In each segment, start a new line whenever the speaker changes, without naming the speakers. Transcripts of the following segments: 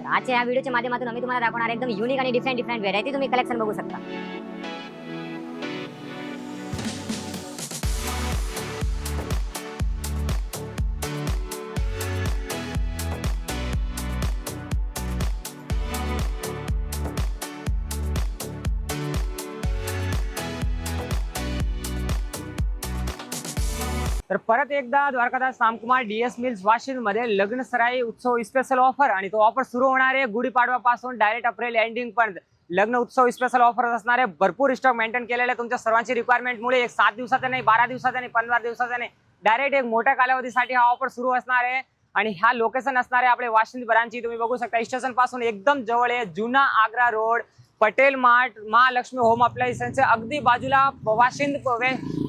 आजच्या या व्हिडिओच्या माध्यमातून आम्ही तुम्हाला दाखवणार एकदम युनिक आणि डिफरंट व्हेरायटी तुम्ही कलेक्शन बघू शकता।
तर परत एकदा द्वारकादास रामकुमार डीएस मिल्स वाशिम मध्ये लग्न सराई उत्सव स्पेशल ऑफर आणि तो ऑफर सुरू होणार आहे गुढीपाडवा पासून डायरेक्ट एप्रिल एंडिंग पर्यंत। लग्न उत्सव स्पेशल ऑफर असणार आहे। भरपूर स्टॉक मेंटेन केलेला आहे तुमच्या सर्वांची रिक्वायरमेंट मुळे। एक 7 दिवसाचा नाही, 12 दिवसाचा नाही, 15 दिवसाचा नाही, डायरेक्ट एक मोठ्या कालावधीसाठी हा ऑफर सुरू असणार आहे। आणि ह्या लोकेशन असणार आहे आपले वाशिम ब्रांचची। तुम्ही बघू शकता स्टेशन पासून एकदम जवळ आहे। जुना Agra road, Patel mart, Mahalakshmi home अप्लायन्सेसच्या अगदी बाजूला वाशिम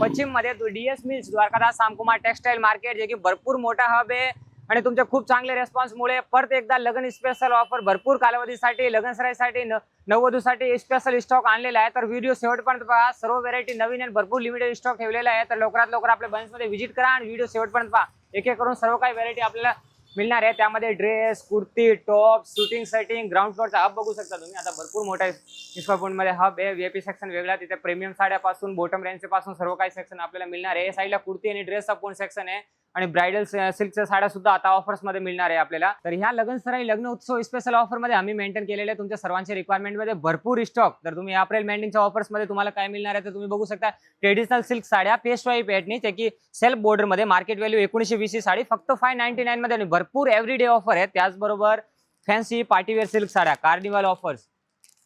पश्चिम मध्ये DS mills Dwarkadas Ramkumar textile market, जे की भरपूर मोठा हब आहे। आणि तुमच्या खूप चांगले रेस्पॉन्स मुळे परत एकदा लग्न स्पेशल ऑफर भरपूर कालावधीसाठी लग्न सराईसाठी नववधूसाठी स्पेशल स्टॉक आणलेला आहे। तर व्हिडिओ शेवटपर्यंत पहा। सर्व व्हेरायटी नवीन आणि भरपूर लिमिटेड स्टॉक ठेवलेला आहे। तर लवकरात लवकर आपल्या ब्रांचमध्ये व्हिजिट करा आणि व्हिडिओ शेवटपर्यंत पहा। एक एक करून सर्व काही व्हेरायटी आपल्याला मिळणार आहे। त्यामध्ये dress, kurti, top, shooting setting, ground फ्लोअरचा हब बघू शकता तुम्ही। आता भरपूर मोठा स्क्वेअर फूट मध्ये हब आहे। व्हीआयपी सेक्शन वेगळा, तिथे प्रीमियम साड्यापासून बॉटम रेंज पासून सर्व काही सेक्शन आपल्याला मिळणार आहे। साईडला कुर्ती आणि ड्रेसचा पण सेक्शन आहे आणि ब्राइडल सिल्कच्या साड्या सुद्धा आता ऑफर्स मध्ये मिळणार आहे आपल्याला। तर ह्या लग्न सराई लग्न उत्सव स्पेशल ऑफर मध्ये आम्ही मेंटेन केलेले तुमच्या सर्वांच्या रिक्वायरमेंट मध्ये भरपूर स्टॉक। तर तुम्ही एप्रिल मेंडिंगच्या ऑफर्स मध्ये तुम्हाला काय मिळणार आहे तर तुम्ही बघू शकता ट्रेडिशनल सिल्क साड्या पेशवाई पॅटर्न, जे की सेल्फ बॉर्डर मध्ये मार्केट व्हॅल्यू 1920 साडी फक्त 599 मध्ये आणि भरपूर एव्हरीडे ऑफर आहे। त्याचबरोबर फॅन्सी पार्टीवेअर सिल्क साड्या, कार्निवल ऑफर्स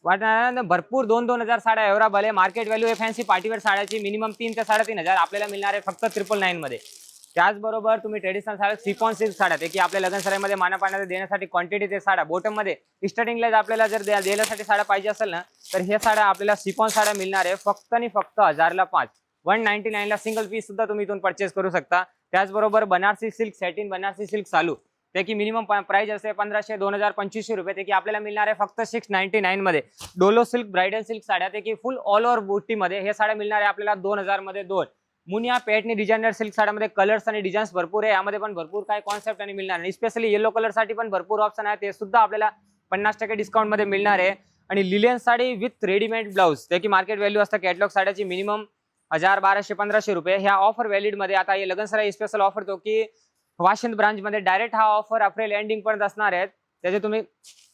भरपूर 2,000 साड्या अवेलेबल आहे। मार्केट व्हॅल्यू आहे फॅन्सी पार्टीवेअर साड्याची मिनिमम 3 ते 3,500 आपल्याला मिळणार आहे फक्त 999 मध्ये। त्याचबरोबर तुम्ही ट्रेडिशनल साड्या सिफॉन सिल्क साड्या, ते की आपल्या लग्न सराईमध्ये मानापानाला देण्यासाठी क्वांटिटीचे साड्या बॉटम मध्ये स्टार्टिंगला आपल्याला जर देण्यासाठी साड्या पाहिजे असेल ना तर हे साड्या आपल्याला सिफॉन साड्या मिळणार आहे फक्त आणि फक्त 1000 ला 5, 199 ला सिंगल पीस सुद्धा तुम्ही इथून परचेस करू शकता। त्याचबरोबर Banarasi silk satin, Banarasi silk चालू, ते की मिनिमम प्राइस असते 1500, 2000, 2500 रुपये, ते की आपल्याला मिळणार आहे फक्त 699 मध्ये। डोलो सिल्क ब्राइडल सिल्क साड्या, ते की फुल ऑल ओव्हर बुट्टी मध्ये हे साड्या मिळणार आहे आपल्याला 2000 मध्ये 2। मुनिया पॅटर्न डिझायनर सिल्क साड्यामध्ये कलर्स आणि डिझाईन्स भरपूर आहे। यामध्ये पण भरपूर काय कॉन्सेप्ट आणि मिळणार आहे। स्पेशली येलो कलर साठी पण भरपूर ऑप्शन आहे, ते सुद्धा आपल्याला 50% डिस्काउंट मध्ये मिळणार आहे। आणि Lillian sari with readymade blouse, ते की मार्केट व्हॅल्यू असतं कॅटलॉग साड्याची मिनिमम 1000, 1200, 1500 रुपये। ह्या ऑफर व्हॅलिड मध्ये आता हे लग्न सराई स्पेशल ऑफर तो की वाशिम ब्रांच मध्ये डायरेक्ट हा ऑफर एप्रिल एंडिंग पर्यंत असणार आहे। त्याचे तुम्ही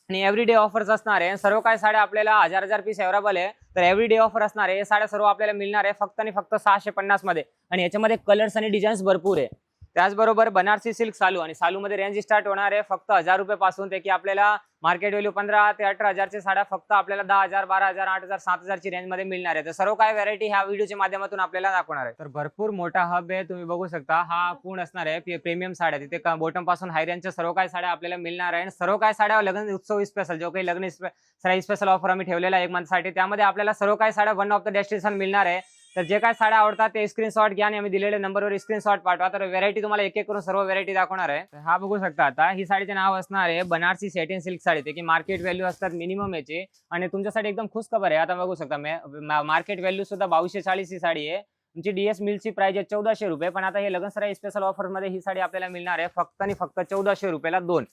आणि एव्हरीडे ऑफर्स असणार आहे। सर्व काय साड्या आपल्याला 1000 पीस अवेलेबल आहे। तर एव्हरीडे ऑफर असणार आहे। साड्या सर्व आपल्याला मिळणार आहे फक्त आणि फक्त 650 मध्ये आणि याच्यामध्ये कलर्स आणि डिझाईन्स भरपूर आहे। त्याचबरोबर बनारसी सिल्क सालू, आणि सालू मध्ये रेंज स्टार्ट होणार आहे फक्त 1000 रुपये पासून, ते की आपल्याला मार्केट व्हॅल्यू 15 ते 18,000 चे साड्या फक्त आपल्याला 10,000, 12,000, 8,000, 7,000 ची रेंज मध्ये मिळणार आहे। तर सर्व काय व्हॅरायटी ह्या व्हिडिओच्या माध्यमातून आपल्याला दाखवणार आहे। तर भरपूर मोठा हब आहे, तुम्ही बघू शकता। हा पूर्ण असणार आहे प्रीमियम साड्या, तिथे बॉटम पासून हाय रेंजच्या सर्व काय साड्या आपल्याला मिळणार आहे। सर्व काय साड्या लग्न उत्सव स्पेशल, जो काही लग्न सराई स्पेशल ऑफर आम्ही ठेवलेला आहे 1 मंथ साठी, त्यामध्ये आपल्याला सर्व काय साड्या वन ऑफ द डेस्टिनेशन मिळणार आहे। तर जे काय साड्या आवडतात ते स्क्रीनशॉट घ्या आणि आम्ही दिलेल्या नंबरवर स्क्रीनशॉट पाठवा। तर व्हॅरायटी तुम्हाला एक एक करून सर्व व्हॅरायटी दाखवणार आहे। तर हा बघू शकता आता ही साडीचे नाव असणार आहे बनारसी सॅटिन सिल्क साडी, ते की मार्केट व्हॅल्यू असतात मिनिमम याची आणि तुमच्यासाठी एकदम खुश खबर आहे। आता बघू शकता मार्केट व्हॅल्यू सुद्धा 2240 ही साडी आहे। तुमची डीएस मिलची प्राइस आहे 1400 रुपये, पण आता हे लग्न सराई स्पेशल ऑफर मध्ये ही साडी आपल्याला मिळणार आहे फक्त आणि फक्त 1400 रुपयाला 2।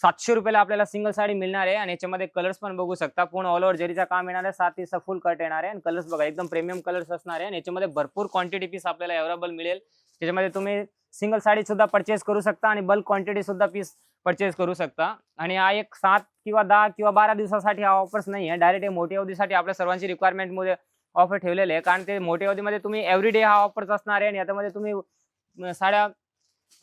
700 रुपयाला आपल्याला सिंगल साडी मिळणार आहे। आणि याच्यामध्ये कलर्स पण बघू शकता, पूर्ण ऑल ओव्हर जरीचा काम येणार आहे, 7 पीसचा फुल कट येणार आहे आणि कलर्स बघा एकदम प्रीमियम कलर्स असणार आहे। आणि याच्यामध्ये भरपूर क्वांटिटी पीस आपल्याला अवेलेबल मिळेल, त्याच्यामध्ये तुम्ही सिंगल साडी सुद्धा परचेस करू शकता आणि बल्क क्वांटिटी सुद्धा पीस परचेस करू शकता। आणि हा एक 7 किंवा 10 किंवा 12 दिवसासाठी हा ऑफर्स नाही आहे, डायरेक्ट मोठी अवधीसाठी आपल्या सर्वांची रिक्वायरमेंट मध्ये ऑफर ठेवलेले आहे। कारण ते मोठ्या अवधीमध्ये तुम्ही एव्हरीडे हा ऑफर्स असणार आहे आणि याच्यामध्ये तुम्ही साड्या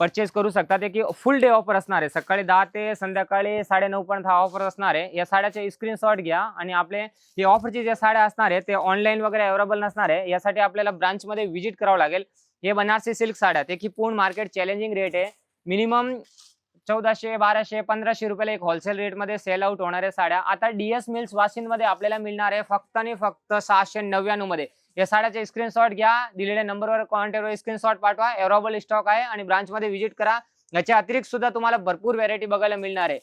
परचेस करू शकता, ते की फुल डे ऑफर असणार आहे। सकाळी 10 ते संध्याकाळी 9:30 पर्यंत हा ऑफर असणार आहे। या साड्याचे स्क्रीनशॉट घ्या आणि आपले हे ऑफरचे जे साड्या असणार आहे ते ऑनलाईन वगैरे अवेलेबल नसणार आहे। यासाठी आपल्याला ब्रांच मध्ये व्हिजिट करावं लागेल। हे बनारसी सिल्क साड्या, ते की पूर्ण मार्केट चॅलेंजिंग रेट आहे, मिनिमम 1400, 1200, 1500 रुपयाला एक होलसेल रेट मध्ये सेल आउट होणाऱ्या साड्या आता डीएस मिल्स वाशिम मध्ये आपल्याला मिळणार आहे फक्त आणि फक्त 699 मध्ये। या साड्याचे स्क्रीनशॉट घ्या, दिलेल्या नंबरवर कॉन्टॅक्टवर स्क्रीनशॉट पाठवा। अवेलेबल स्टॉक आहे आणि ब्रांच मध्ये व्हिजिट करा। याच्या अतिरिक्त सुद्धा तुम्हाला भरपूर व्हॅरायटी बघायला मिळणार आहे।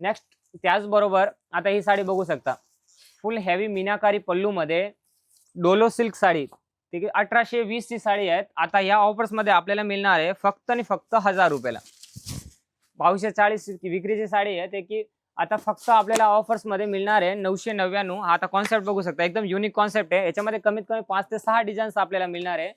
नेक्स्ट त्याचबरोबर आता ही साडी बघू शकता, फुल हेवी मीनाकारी पल्लू मध्ये डोलो सिल्क साडी, ठीक आहे 1820 ची साडी आहे। आता या ऑफर्स मध्ये आपल्याला मिळणार आहे फक्त आणि फक्त 1000 रुपयाला। 540 विक्रीची साडी आहे ते की आता फक्त आपल्याला ऑफर्स मध्ये मिळणार आहे 999. आता कॉन्सेप्ट बघू शकता, एकदम युनिक कॉन्सेप्ट आहे. याच्यामध्ये कमीत कमी 5 ते 6 डिझाईन्स आपल्याला मिळणार आहे.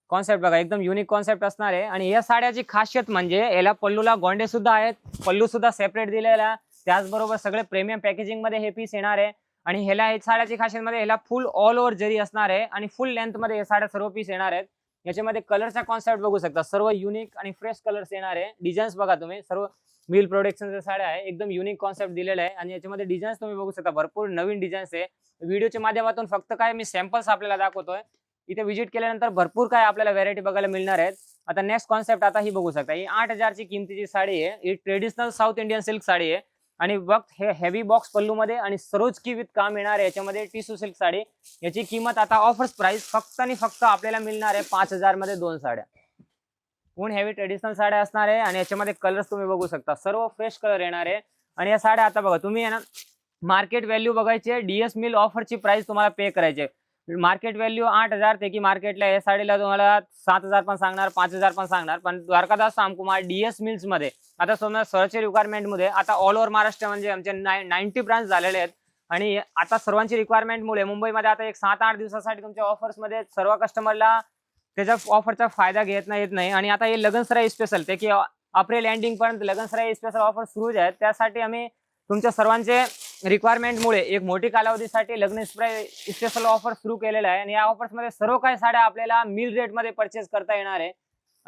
कॉन्सेप्ट बघा, एकदम युनिक कॉन्सेप्ट असणार आहे. आणि या साड्याची खासियत म्हणजे याला पल्लूला गोंडे सुद्धा आहेत, पल्लू सुद्धा सेपरेट दिलेला, त्याचबरोबर सगळे प्रीमियम पॅकेजिंग मध्ये हे पीस येणार आहे. आणि ह्याला साड्याची खासियत मध्ये ह्याला फुल ऑल ओव्हर जरी असणार आहे आणि फुल लेंथ मध्ये हे साड्या सर्व पीस येणार आहेत. याच्यामध्ये कलरचा कॉन्सेप्ट बघू शकता, सर्व युनिक आणि फ्रेश कलर्स येणार आहे. डिझाईन्स बघा तुम्ही, सर्व मिल प्रोडक्शनच्या साड्या आहे, एकदम युनिक कॉन्सेप्ट दिलेला आहे. आणि याच्यामध्ये डिझाईन्स तुम्ही बघू शकता, भरपूर नवीन डिझाईन्स आहे. व्हिडिओच्या माध्यमातून फक्त काय मी सॅम्पल्स आपल्याला दाखवतोय. इथे व्हिजिट केल्यानंतर भरपूर काय आपल्याला व्हरायटी बघायला मिळणार आहेत. आता नेक्स्ट कॉन्सेप्ट आता ही बघू शकता, ही 8,000 ची किमतीची साडी आहे. ही traditional south Indian silk sari आहे आणि बघ हे हेवी बॉक्स पल्लू मध्ये आणि सरोजकी विथ काम येणार आहे. याच्यामध्ये टिश्यू सिल्क साडी, याची किंमत आता ऑफर्स प्राइस फक्त आणि फक्त आपल्याला मिळणार आहे 5,000 मध्ये 2 साड्या. पूर्ण हेवी ट्रेडिशनल साड्या असणार आहे आणि याच्यामध्ये कलर्स तुम्ही बघू शकता, सर्व फ्रेश कलर येणार आहे. आणि या साड्या आता बघा तुम्ही आहे ना, मार्केट व्हॅल्यू बघायची, डीएस मिल ऑफरची प्राइस तुम्हाला पे करायची. मार्केट व्हॅल्यू 8,000 ते की मार्केटला या साडीला तुम्हाला 7,000 पण सांगणार, 5,000 पण सांगणार. पण द्वारकादास सामकुमार डीएस मिल्स मध्ये आता समजा सर्वचे रिक्वायरमेंट मध्ये आता ऑल ओव्हर महाराष्ट्र म्हणजे आमचे 90 ब्रांच झालेले आहेत. आणि आता सर्वांची रिक्वायरमेंट मुळे मुंबईमध्ये आता एक 7-8 दिवसासाठी तुमच्या ऑफर्स मध्ये सर्व कस्टमरला त्याच्या ऑफरचा फायदा येत नाही. आणि आता हे लगनसराई स्पेशल ते की अप्रिल एंडिंग पर्यंत लगनसराई स्पेशल ऑफर सुरू आहेत. त्यासाठी आम्ही तुमच्या सर्वांचे रिक्वायरमेंटमुळे एक मोठी कालावधीसाठी लग्न स्पेशल ऑफर सुरू केलेला आहे. आणि या ऑफर्स मध्ये सर्व काही साड्या आपल्याला मिल रेट मध्ये परचेस करता येणार आहे.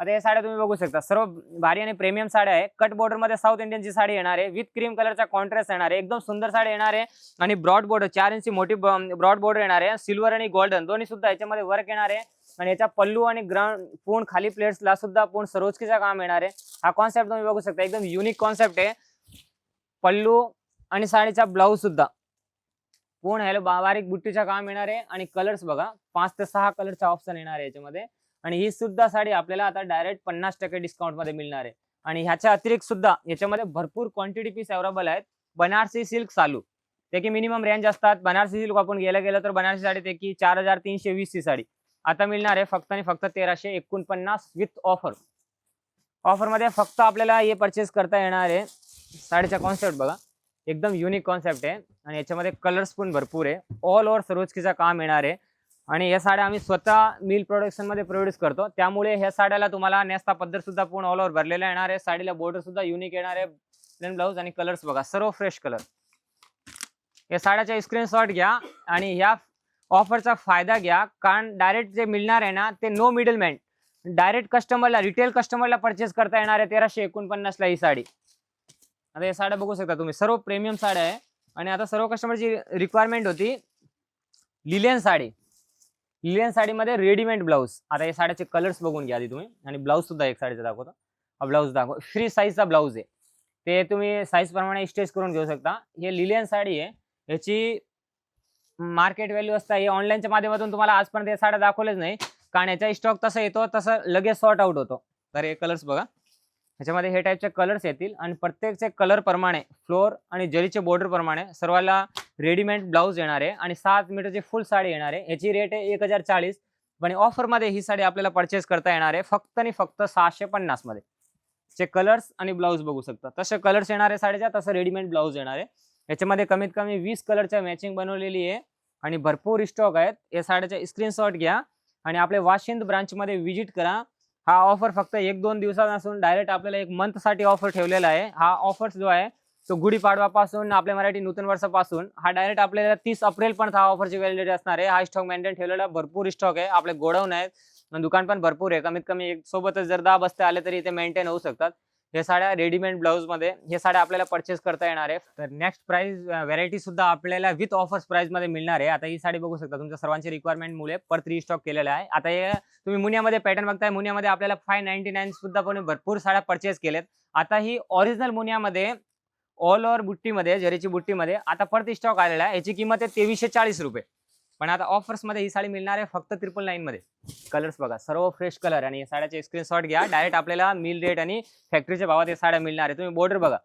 आता या साड्या तुम्ही बघू शकता, सर्व भारी आणि प्रीमियम साड्या आहे. कट बॉर्डर मध्ये साऊथ इंडियनची साडी येणार आहे, विथ क्रीम कलरचा कॉन्ट्रास्ट येणार आहे, एकदम सुंदर साडी येणार आहे. आणि ब्रॉड बॉर्डर 4 इंची मोठी ब्रॉड बॉर्डर येणार आहे, सिल्वर आणि गोल्डन दोन्ही सुद्धा याच्यामध्ये वर्क येणार आहे. आणि याचा पल्लू आणि ग्राउंड पूर्ण खाली प्लेट्सला सुद्धा पूर्ण सरोजकीचा काम येणार आहे. हा कॉन्सेप्ट तुम्ही बघू शकता, एकदम युनिक कॉन्सेप्ट आहे. पल्लू आणि साडीचा ब्लाऊज सुद्धा पूर्ण ह्याला बारीक बुट्टीचा काम येणार आहे. आणि कलर्स बघा, 5 ते 6 कलरचा ऑप्शन येणार आहे याच्यामध्ये. आणि ही सुद्धा साडी आपल्याला आता डायरेक्ट 50% डिस्काउंट मध्ये मिळणार आहे. आणि ह्याच्या अतिरिक्त सुद्धा याच्यामध्ये भरपूर क्वांटिटी पीस अवेलेबल आहेत. बनारसी सिल्क चालू ते की मिनिमम रेंज असतात. बनारसी सिल्क आपण गेलं तर बनारसी साडी ते की 4,320 ची साडी आता मिळणार आहे फक्त आणि फक्त 1,349 विथ ऑफर. ऑफर मध्ये फक्त आपल्याला हे परचेस करता येणार आहे. साडीचा कॉन्सेप्ट बघा, एकदम युनिक कॉन्सेप्ट आहे. आणि याच्यामध्ये कलर्स पण भरपूर आहे, ऑल ओव्हर सरोजकीचा काम येणार आहे. आणि या साड्या आम्ही स्वतः मिल प्रोडक्शन मध्ये प्रोड्यूस करतो, त्यामुळे ह्या साड्याला तुम्हाला नेस्ता पद्धत सुद्धा पूर्ण ऑल ओव्हर भरलेला येणार आहे. साडीला बॉर्डर सुद्धा युनिक येणार आहे, प्लेन ब्लाऊज आणि कलर्स बघा सर्व फ्रेश कलर. या साड्याचा स्क्रीनशॉट घ्या आणि ह्या ऑफरचा फायदा घ्या, कारण डायरेक्ट जे मिळणार आहे ना ते नो मिडलमॅन, डायरेक्ट कस्टमरला रिटेल कस्टमरला परचेस करता येणार आहे 1,349 ला ही साडी. आता या साड्या बघू शकता तुम्ही, सर्व प्रीमियम साड्या आहे. आणि आता सर्व कस्टमरची रिक्वायरमेंट होती लिलियन साडी, लिलियन साडीमध्ये रेडीमेड ब्लाऊज. आता या साड्याचे कलर्स बघून घ्या आधी तुम्ही. आणि ब्लाऊज सुद्धा एक साडीचा दाखवतो, हा ब्लाऊज दाखव, फ्री साईजचा ब्लाऊज आहे, ते तुम्ही साईज प्रमाणे स्टेच करून घेऊ शकता. हे लिलियन साडी आहे, याची मार्केट व्हॅल्यू असता, हे ऑनलाईनच्या माध्यमातून तुम्हाला आजपर्यंत या साड्या दाखवलेच नाही, कारण याचा स्टॉक तसा येतो तसं लगेच सॉर्ट आउट होतो. तर हे कलर्स बघा, ह्याच्यामध्ये हे टाईपचे कलर्स येतील. आणि प्रत्येकचे कलर प्रमाणे फ्लोर आणि जरीचे बॉर्डर प्रमाणे सर्वाला रेडीमेड ब्लाऊज येणार आहे. आणि 7 मीटरची फुल साडी येणार आहे. याची रेट आहे 1,040. पण ऑफर मध्ये ही साडी आपल्याला परचेस करता येणार आहे फक्त आणि फक्त 650 मध्ये. चे कलर्स आणि ब्लाऊज बघू शकता, तसे कलर्स येणार आहे साडीच्या, तसं रेडीमेड ब्लाऊज येणार आहे. याच्यामध्ये कमीत कमी 20 कलरच्या मॅचिंग बनवलेली आहे आणि भरपूर स्टॉक आहेत. या साड्याचा स्क्रीनशॉट घ्या आणि आपल्या वाशिंद ब्रांच मध्ये व्हिजिट करा. हा ऑफर फक्त 1-2 दिवसात नसून डायरेक्ट आपल्याला 1 मंथ साठी ऑफर ठेवलेला आहे. हा ऑफर जो आहे तो गुढीपाडवापासून आपल्या मराठी नूतन वर्षापासून हा डायरेक्ट आपल्याला 30 एप्रिल पर्यंत हा ऑफरची व्हॅलिडिटी असणार आहे. हा स्टॉक मेंटेन ठेवलेला भरपूर स्टॉक आहे, आपले गोडाऊन आहेत, दुकान पण भरपूर आहे. कमीत कमी एक सोबतच जर 10 बस्ते आले तरी इथे मेंटेन होऊ शकतात. हे साड्या रेडीमेड ब्लाऊज मध्ये हे साड्या आपल्याला परचेस करता येणार आहे. तर नेक्स्ट प्राइस व्हरायटी सुद्धा आपल्याला विथ ऑफर्स प्राइस मध्ये मिळणार आहे. आता ही साडी बघू शकता, तुमच्या सर्वांची रिक्वायरमेंट मुळे परत रिस्टॉक केलेला आहे. आता हे तुम्ही मुनियामध्ये पॅटर्न बघताय, मुनियामध्ये आपल्याला 599 सुद्धा पण भरपूर साड्या परचेस केलेत. आता ही ओरिजिनल मुनियामध्ये ऑल ओव्हर बुट्टीमध्ये, जरीची बुट्टीमध्ये आता परत स्टॉक आलेला आहे. याची किंमत आहे 2340 रुपये. पण आता ऑफर्स मध्ये ही साडी मिळणार आहे फक्त 999 मध्ये. कलर्स बघा, सर्व फ्रेश कलर. आणि साड्याचे स्क्रीनशॉट घ्या, डायरेक्ट आपल्याला मिल रेट आणि फॅक्टरीच्या भावात हे साड्या मिळणार आहे. तुम्ही बॉर्डर बघा,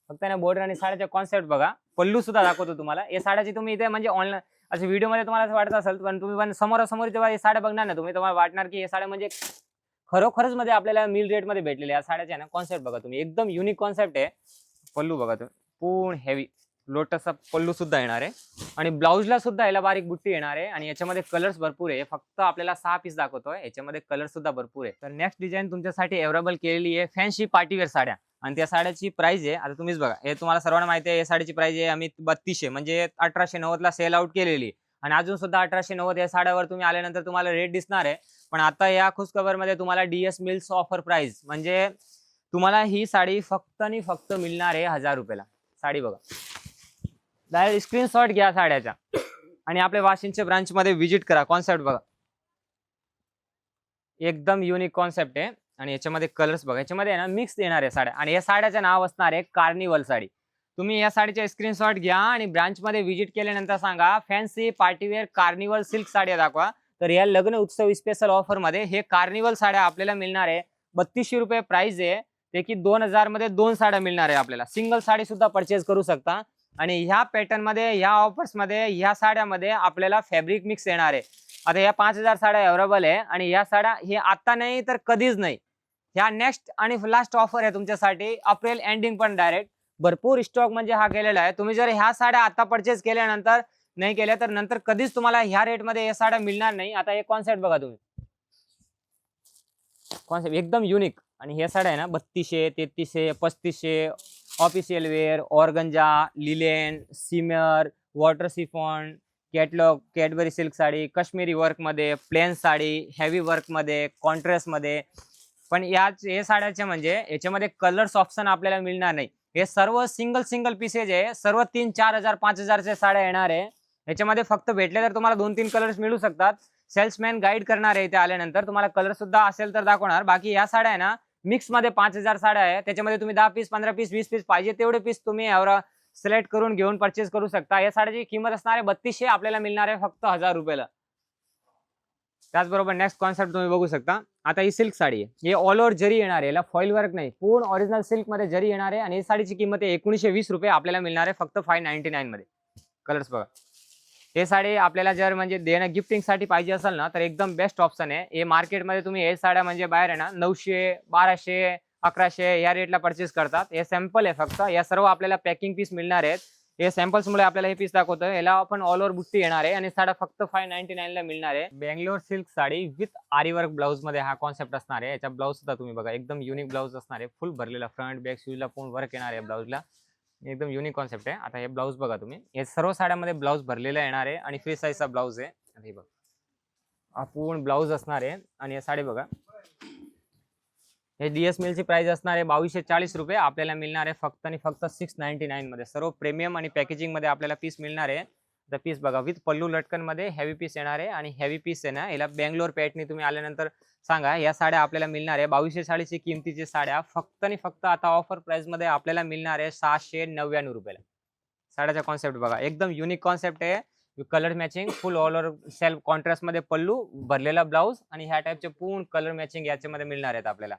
फक्त ना बॉर्डर आणि साड्याचा कॉन्सेप्ट बघा. पल्लू सुद्धा दाखवतो तुम्हाला. या साड्याची तुम्ही इथे म्हणजे ऑनलाईन असं व्हिडिओ मध्ये तुम्हाला असं वाटत असेल, पण तुम्ही पण समोरासमोर जेव्हा हे साड्या बघणार ना तुम्ही, तुम्हाला वाटणार की हे साड्या म्हणजे खरोखरच मध्ये आपल्याला मिल रेट मध्ये भेटलेल्या या साड्याच्या ना कॉन्सेप्ट बघा तुम्ही, एकदम युनिक कॉन्सेप्ट आहे. पल्लू बघा तुम्ही, पूर्ण हेवी लोटसचा पल्लू सुद्धा येणार आहे आणि ब्लाऊजला सुद्धा याला बारीक बुट्टी येणार आहे आणि याच्यामध्ये कलर्स भरपूर आहे. फक्त आपल्याला 6 पीस दाखवतोय, याच्यामध्ये कलर सुद्धा भरपूर आहे. तर नेक्स्ट डिझाईन तुमच्यासाठी अवेलेबल केलेली आहे फॅन्सी पार्टीवेअर साड्या आणि त्या साड्याची प्राइस आहे, आता तुम्हीच बघा, हे तुम्हाला सर्वांना माहिती आहे. या साडीची प्राइस आहे आम्ही 3200 म्हणजे 1890 ला सेल आउट केलेली आणि अजून सुद्धा 1890 या साड्यावर तुम्ही आल्यानंतर तुम्हाला रेट दिसणार आहे. पण आता या खुशखबर मध्ये तुम्हाला डीएस मिल्स ऑफर प्राइस म्हणजे तुम्हाला ही साडी फक्त आणि फक्त मिळणार आहे 1000 रुपयाला. साडी बघा, डायरेक्ट स्क्रीनशॉट घ्या साड्याचा आणि आपल्या वाशिंदच्या ब्रांच मध्ये व्हिजिट करा. कॉन्सेप्ट बघा, एकदम युनिक कॉन्सेप्ट आहे आणि याच्यामध्ये कलर्स बघा, याच्यामध्ये ना मिक्स येणार आहे साड्या आणि या साड्याचं नाव असणार आहे कार्निवल साडी. तुम्ही या साडीचा स्क्रीनशॉट घ्या आणि ब्रांच मध्ये व्हिजिट केल्यानंतर सांगा फॅन्सी पार्टीवेअर कार्निवल सिल्क साड्या दाखवा. तर या लग्न उत्सव स्पेशल ऑफर मध्ये हे कार्निवल साड्या आपल्याला मिळणार आहे. 3200 रुपये प्राइस आहे, ते की 2000 मध्ये 2 साड्या मिळणार आहे. आपल्याला सिंगल साडी सुद्धा परचेस करू शकता आणि ह्या पॅटर्न मध्ये, ह्या ऑफर्स मध्ये, ह्या साड्यामध्ये आपल्याला फॅब्रिक मिक्स येणार आहे. आता या 5000 साड्या अवेलेबल आहे आणि या साड्या हे आता नाही तर कधीच नाही, ह्या नेक्स्ट आणि लास्ट ऑफर आहे तुमच्यासाठी. अप्रिल एंडिंग पण डायरेक्ट भरपूर स्टॉक म्हणजे हा केलेला आहे. तुम्ही जर ह्या साड्या आता परचेस केल्यानंतर नाही केल्या तर नंतर कधीच तुम्हाला ह्या रेट मध्ये या साड्या मिळणार नाही. आता हे कॉन्सेप्ट बघा तुम्ही, कॉन्सेप्ट एकदम युनिक आणि ह्या साड्या आहे ना 3200, 3300, 3500, official wear, organza, linen, shimmer, water chiffon, catalogue, Cadbury silk sari, Kashmiri work मध्ये, प्लेन साडी, हेवी वर्क मध्ये, कॉन्ट्रास्ट मध्ये. पण हे साड्याचे म्हणजे याच्यामध्ये कलर्स ऑप्शन आपल्याला मिळणार नाही. हे सर्व सिंगल पीसेज आहे, सर्व 3, 4000, 5000 साड्या येणार आहे. याच्यामध्ये फक्त भेटले तर तुम्हाला 2-3 कलर्स मिळू शकतात. सेल्समॅन गाईड करणार आहे, इथे आल्यानंतर तुम्हाला कलर सुद्धा असेल तर दाखवणार. बाकी या साड्या आहे ना मिक्स मध्ये 5000 साड्या आहे, त्याच्यामध्ये तुम्ही 10 पीस, 15 पीस, 20 पीस पाहिजे तेवढे पीस तुम्ही यावर सिलेक्ट करून घेऊन परचेस करू शकता. या साड्याची किंमत असणार आहे 3200, आपल्याला मिळणार आहे फक्त 1000 रुपयाला. त्याचबरोबर नेक्स्ट कॉन्सेप्ट तुम्ही बघू शकता. आता ही सिल्क साडी आहे, हे ऑल ओव्हर जरी येणार आहे, याला फॉईल वर्क नाही, पूर्ण ओरिजिनल सिल्क मध्ये जरी येणार आहे आणि ही साडीची किंमत आहे 1920 रुपये, आपल्याला मिळणार आहे फक्त 599 मध्ये. कलर्स बघा, हे साडी आपल्याला जर म्हणजे देणं गिफ्टिंग साठी पाहिजे असेल ना तर एकदम बेस्ट ऑप्शन आहे. हे मार्केटमध्ये तुम्ही हे साड्या म्हणजे बाहेर आहे ना 900, 1200, 1100 या रेटला परचेस करतात. हे सॅम्पल आहे फक्त, या सर्व आपल्याला पॅकिंग पीस मिळणार आहेत. हे सॅम्पल्स मुळे आपल्याला हे पीस दाखवतोय. याला आपण ऑल ओव्हर बुट्टी येणार आहे आणि साडा फक्त 599 ला मिळणार आहे. बेंगलोर सिल्क साडी विथ आरी वर्क ब्लाउज मध्ये हा कॉन्सेप्ट असणार आहे. याचा ब्लाउज सुद्धा तुम्ही बघा, एकदम युनिक ब्लाउज असणार आहे, फुल भरलेला फ्रंट बॅक शूजला पूर्ण वर्क येणार आहे ब्लाउजला. एकदम युनिक कॉन्सेप्ट आहे. आता हे ब्लाउज बघा तुम्ही, हे सर्व साड्यामध्ये ब्लाउज भरलेला येणार आहे आणि फ्री साईजचा ब्लाउज आहे. हे बघा, पूर्ण ब्लाउज असणार आहे आणि या साडी बघा, हे डीएस मिलची प्राइस असणार आहे 2240 रुपये, आपल्याला मिळणार आहे फक्त आणि फक्त 699 मध्ये. सर्व प्रीमियम आणि पॅकेजिंग मध्ये आपल्याला पीस मिळणार आहे. तर पीस बघा, विथ पल्लू लटकन मध्ये हेवी पीस येणार आहे आणि हेवी पीस आहे ना, याला बेंगलोर पॅटनी तुम्ही आल्यानंतर सांगा. या साड्या आपल्याला मिळणार आहे 2240 किमतीची साड्या फक्त आणि फक्त आता ऑफर प्राइस मध्ये आपल्याला मिळणार आहे 699 रुपयाला. साड्याचा कॉन्सेप्ट बघा, एकदम युनिक कॉन्सेप्ट आहे. कलर मॅचिंग, फुल ऑल ओव्हर सेल्फ कॉन्ट्रास्ट मध्ये पल्लू, भरलेला ब्लाउज आणि ह्या टाइपचे पूर्ण कलर मॅचिंग याच्यामध्ये मिळणार आहेत आपल्याला.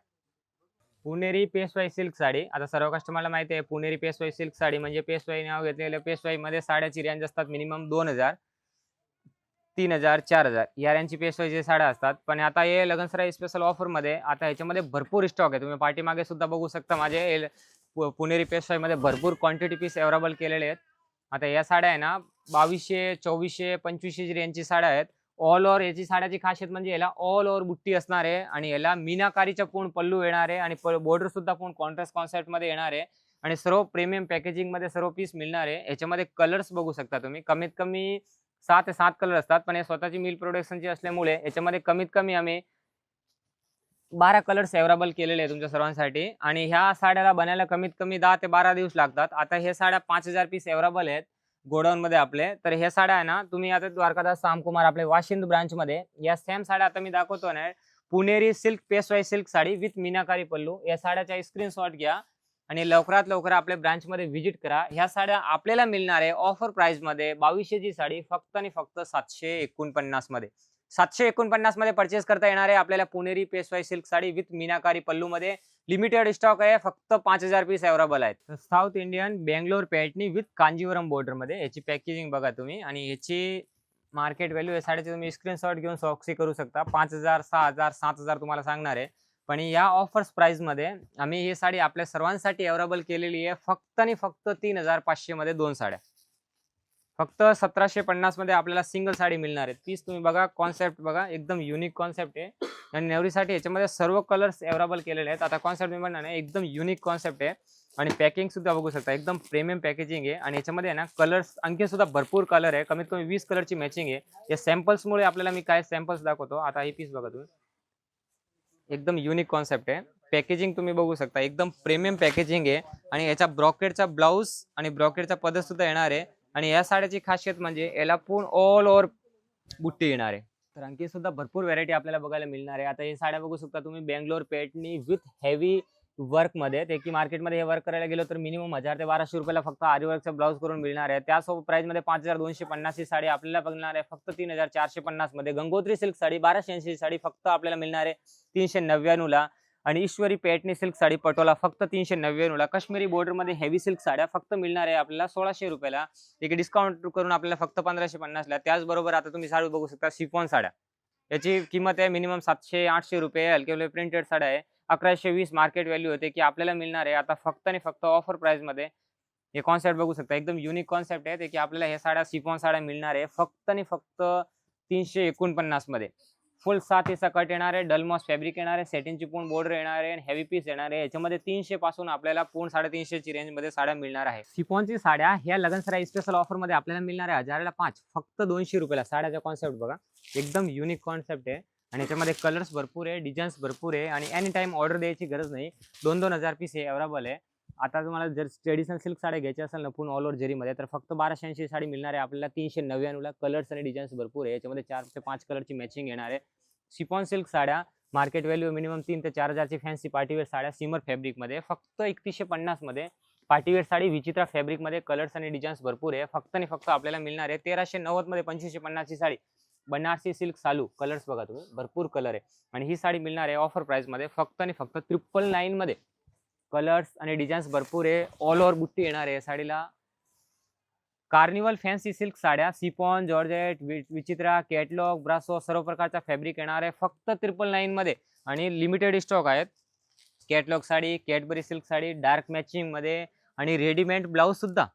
पुणेरी पेशवाई सिल्क साडी, आता सर्व कस्टमरला माहिती आहे पुणेरी पेशवाई सिल्क साडी म्हणजे पेशवाई नाव घेतलेलं. पेशवाई मध्ये साड्याची रेंज असतात मिनिमम 2000, 3000, 4000 या रेंजची पेशवाईची साड्या असतात. पण आता हे लग्नसराई स्पेशल ऑफर मध्ये आता ह्याच्यामध्ये भरपूर स्टॉक आहे. तुम्ही पाठीमागे सुद्धा बघू शकता, माझे पुणेरी पेशवाई मध्ये भरपूर क्वांटिटी पीस अवेलेबल केलेले आहेत. आता या साड्या आहे ना 2200, 2400, 2500 रेंजची साड्या आहेत. ऑल ओव्हर याची साड्याची खासियत म्हणजे याला ऑल ओव्हर बुट्टी असणार आहे आणि याला मीनाकारीचा पूर्ण पल्लू येणार आहे आणि बॉर्डर सुद्धा पूर्ण कॉन्ट्रास्ट कॉन्सेप्ट मध्ये येणार आहे आणि सर्व प्रीमियम पॅकेजिंग मध्ये सर्व पीस मिळणार आहे. याच्यामध्ये कलर्स बघू शकता तुम्ही, कमीत कमी 6 ते 7 कलर असतात. पण हे स्वतःची मिल प्रोडक्शनची असल्यामुळे याच्यामध्ये कमीत कमी आम्ही 12 कलर्स अवेलेबल केलेले आहे तुमच्या सर्वांसाठी आणि ह्या साड्याला बनायला कमीत कमी 10 ते 12 दिवस लागतात. आता हे साड्या 5000 पीस अवेलेबल आहेत गोडाऊन मध्ये आपले. तर हे साड्या आहे ना, तुम्ही आता द्वारकादास सामकुमार आपले वाशिंद ब्रांच मध्ये या सेम साड्या आता मी दाखवतो ना, पुणेरी सिल्क पेशवाई सिल्क साडी विथ मीनाकारी पल्लू, या साड्याचा स्क्रीनशॉट घ्या आणि लवकरात लवकर आपल्या ब्रांच मध्ये व्हिजिट करा. ह्या साड्या आपल्याला मिळणार आहे ऑफर प्राइस मध्ये 2200 ची साडी फक्त आणि फक्त 749 मध्ये. 749 मध्ये परचेस करता येणार आहे आपल्याला पुणेरी पेशवाई सिल्क साडी विथ मीनाकारी पल्लू मध्ये. लिमिटेड स्टॉक आहे, फक्त 5000 पीस अवेलेबल आहेत. साऊथ इंडियन बेंगलोर पॅटर्नी विथ कांजीवरम बॉर्डर मध्ये याची पॅकेजिंग बघा तुम्ही आणि याची मार्केट व्हॅल्यू या साडीचे तुम्ही स्क्रीनशॉट घेऊन चौकशी करू शकता. 5,000, 6,000, 7,000 तुम्हाला सांगणार आहे. पण या ऑफर्स प्राइस मध्ये आम्ही ही साडी आपल्या सर्वांसाठी अवेलेबल केलेली आहे फक्त आणि फक्त 3,500 मध्ये 2 साड्या. फक्त 1,750 मध्ये आपल्याला सिंगल साडी मिळणार आहे. पीस तुम्ही बघा, कॉन्सेप्ट बघा, एकदम युनिक कॉन्सेप्ट आहे आणि नवरीसाठी याच्यामध्ये सर्व कलर्स अवेलेबल केलेले आहेत. आता कॉन्सेप्ट मी म्हणणार नाही, एकदम युनिक कॉन्सेप्ट आहे आणि पॅकिंग सुद्धा बघू शकता, एकदम प्रीमियम पॅकेजिंग आहे आणि याच्यामध्ये ना कलर्स आणखी सुद्धा भरपूर कलर आहे. कमीत कमी 20 कलरची मॅचिंग आहे. या सॅम्पल्स मुळे आपल्याला मी काय सॅम्पल्स दाखवतो. आता ही पीस बघा तुम्ही, एकदम युनिक कॉन्सेप्ट आहे. पॅकेजिंग तुम्ही बघू शकता, एकदम प्रीमियम पॅकेजिंग आहे आणि याचा ब्रॉकेटचा ब्लाउज आणि ब्रॉकेटचा पदर सुद्धा येणार आहे आणि या साड्याची खासियत म्हणजे याला पूर्ण ऑल ओव्हर बुट्टी येणार आहे. तर आणखी सुद्धा भरपूर व्हरायटी आपल्याला बघायला मिळणार आहे. आता हे साड्या बघू शकता तुम्ही, बेंगलोर पेटनी विथ हेवी वर्क मध्ये. ते की मार्केटमध्ये हे वर्क करायला गेलो तर मिनिमम 1,000 ते 1,200 रुपयाला फक्त आरी वर्कचा ब्लाउज करून मिळणार आहे. त्यासोबत प्राइस मध्ये 5,250 ची साडी आपल्याला बघणार आहे फक्त 3,450 मध्ये. गंगोत्री सिल्क साडी 1,280 साडी फक्त आपल्याला मिळणार आहे 399 ला आणि ईश्वरी पेटनी सिल्क साडी पटोला फक्त 399 ला. काश्मीरी बॉर्डर मध्ये हेवी सिल्क साड्या फक्त मिळणार आहे आपल्याला 1,600 रुपयाला. एक डिस्काउंट करून आपल्याला फक्त 1,550 ला. त्याचबरोबर आता तुम्ही साडी बघू शकता, शिफॉन साड्या, याची किंमत आहे मिनिमम 700-800 रुपये. हलके प्रिंटेड साड्या आहे 1,120 मार्केट व्हॅल्यू होते की आपल्याला मिळणार आहे आता फक्त आणि फक्त ऑफर प्राइस मध्ये. हे कॉन्सेप्ट बघू शकता, एकदम युनिक कॉन्सेप्ट आहे ते की आपल्याला हे साड्या शिफॉन साड्या मिळणार आहे फक्त आणि फक्त 349 मध्ये. फुल 7 इंचा कट येणार आहे, डलमॉस फॅब्रिक येणार आहे, सेटिनची पूर्ण बॉर्डर येणार आहे आणि हेवी पीस येणार आहे. याच्यामध्ये 300 पासून आपल्याला पूर्ण 350 ची रेंज मध्ये साड्या मिळणार आहे. शिफॉनची साड्या ह्या लगनसराई स्पेशल ऑफर मध्ये आपल्याला मिळणार आहे 1,000 ला 5 फक्त 200 रुपयाला. साड्याचा कॉन्सेप्ट बघा, एकदम युनिक कॉन्सेप्ट आहे आणि याच्यामध्ये कलर्स भरपूर आहे, डिझाईन्स भरपूर आहे आणि एनी टाइम ऑर्डर द्यायची गरज नाही. 2-2 हजार पीस हे अवेलेबल आहे. आता तुम्हाला जर ट्रेडिशनल सिल्क साड्या घ्यायची असेल ना पूर्ण ऑल ओव्हर जरीमध्ये तर फक्त 1,280 साडी मिळणार आहे आपल्याला 399 ला. कलर्स आणि डिझाईन्स भरपूर आहे, याच्यामध्ये 4 ते 5 कलरची मॅचिंग येणार आहे. शिफॉन सिल्क साड्या मार्केट व्हॅल्यू मिनिमम 3 ते 4,000 ची फॅन्सी पार्टीवेअर साड्या सिमर फॅब्रिक मध्ये फक्त 3,150 मध्ये. पार्टीवेअर साडी विचित्रा फॅब्रिक मध्ये, कलर्स आणि डिझाईन्स भरपूर आहे. फक्त आणि फक्त आपल्याला मिळणार आहे 1,390 मध्ये 2,550 ची साडी बनारसी सिल्क सालू. कलर्स बघा तुम्ही, भरपूर कलर आहे आणि ही साडी मिळणार आहे ऑफर प्राइस मध्ये फक्त आणि फक्त 999 मध्ये. कलर्स आणि डिझाईन्स भरपूर आहे, ऑल ओव्हर बुट्टी येणार आहे साडीला. कार्निवल फॅन्सी सिल्क साड्या सिफॉन, जॉर्जेट, विचित्रा, कॅटलॉग, ब्रासो सर्व प्रकारचा फॅब्रिक येणार आहे फक्त 999 मध्ये आणि लिमिटेड स्टॉक आहेत. Catalogue sari, Cadbury silk sari dark matching मध्ये आणि रेडीमेड ब्लाउज सुद्धा.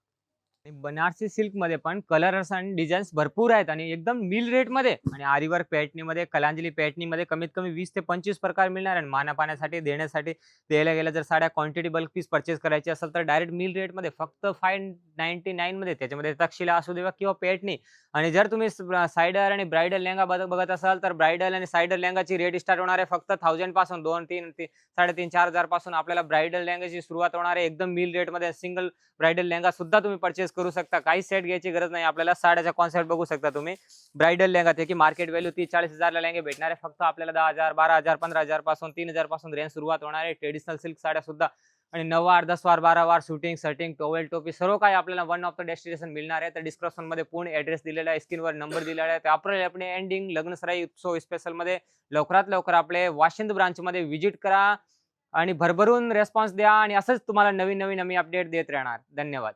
बनारसी सिल्क मध्ये पण कलर्स आणि डिझाईन्स भरपूर आहेत आणि एकदम मिल रेट मध्ये. आणि आरीवर्क पॅटनी मध्ये, कलांजली पॅटनी मध्ये कमीत कमी 20 ते 25 प्रकार मिळणार आहे. माना पाण्यासाठी देण्यासाठी द्यायला गेलं जर साड्या क्वांटिटी बल्क पीस परचेस करायची असेल तर डायरेक्ट मिल रेट मध्ये फक्त 599 मध्ये. त्याच्यामध्ये तक्षशिला असू देवा किंवा पॅटनी. आणि जर तुम्ही सायडर आणि ब्रायडल लेहंगा बघत असाल तर ब्रायडल आणि सायडर लेहंगाची रेट स्टार्ट होणार आहे फक्त 1000 पासून. 2-3 3,500 4,000 पासून आपल्याला ब्रायडल लेहंगाची सुरुवात होणार आहे एकदम मिल रेट मध्ये. सिंगल ब्रायडल लेहंगा सुद्धा तुम्ही परचेस करू शकता, काही सेट घ्यायची गरज नाही आपल्याला. साड्याचा कॉन्सेप्ट बघू शकता तुम्ही, ब्रायडल लेहंगा ते की मार्केट व्हॅल्यू 30-40 ला लेहंगे भेटणार आहे फक्त आपल्याला 10,000, 12,000, 15,000 पासून 3,000 पासून रेंज सुरुवात होणार आहे. ट्रेडिशनल सिल्क साड्या सुद्धा आणि 9 वार, 10 वार, 12 वार, शूटिंग, शर्टिंग, टॉवेल, टोपी सर्व काही आपल्याला वन ऑफ द डेस्टिनेशन मिळणार आहे. तर डिस्क्रिप्शन मध्ये पूर्ण ऍड्रेस दिलेला आहे, स्क्रीनवर नंबर दिलेला आहे. अप्रैल आपले एंडिंग लग्नसराई उत्सव स्पेशल मध्ये लवकरात लवकर आपले वाशिंद ब्रांच मध्ये व्हिजिट करा आणि भरभरून रेस्पॉन्स द्या आणि असंच तुम्हाला नवीन नवीन आम्ही अपडेट देत राहणार. धन्यवाद.